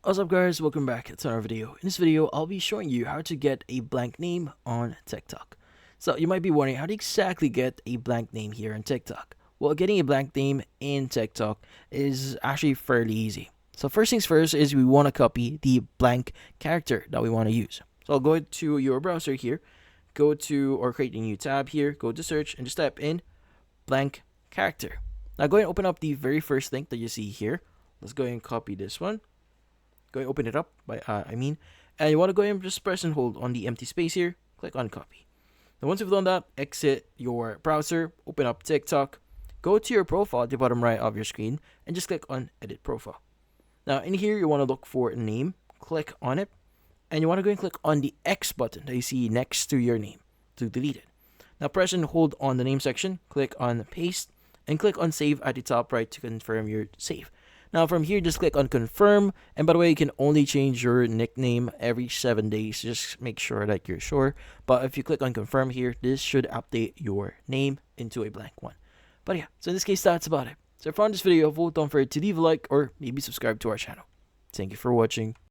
What's up guys, welcome back to another video. In this video, I'll be showing you how to get a blank name on TikTok. So you might be wondering, how to exactly get a blank name here on TikTok? Well, getting a blank name in TikTok is actually fairly easy. So first things first is we want to copy the blank character that we want to use. So I'll go to your browser here, go to or create a new tab here, go to search and just type in blank character. Now go ahead and open up the very first link that you see here. Let's go ahead and copy this one. Go ahead and open it up and you want to go ahead and just press and hold on the empty space here, click on copy. Now once you've done that, exit your browser, open up TikTok, go to your profile at the bottom right of your screen and just click on edit profile. Now in here you want to look for a name, click on it, and you want to go and click on the X button that you see next to your name to delete it. Now press and hold on the name section, click on paste, and click on save at the top right to confirm your save. Now from here, just click on confirm. And by the way, you can only change your nickname every 7 days. Just make sure that you're sure. But if you click on confirm here, this should update your name into a blank one. But yeah, so in this case, that's about it. So if you found this video, don't forget to leave a like or maybe subscribe to our channel. Thank you for watching.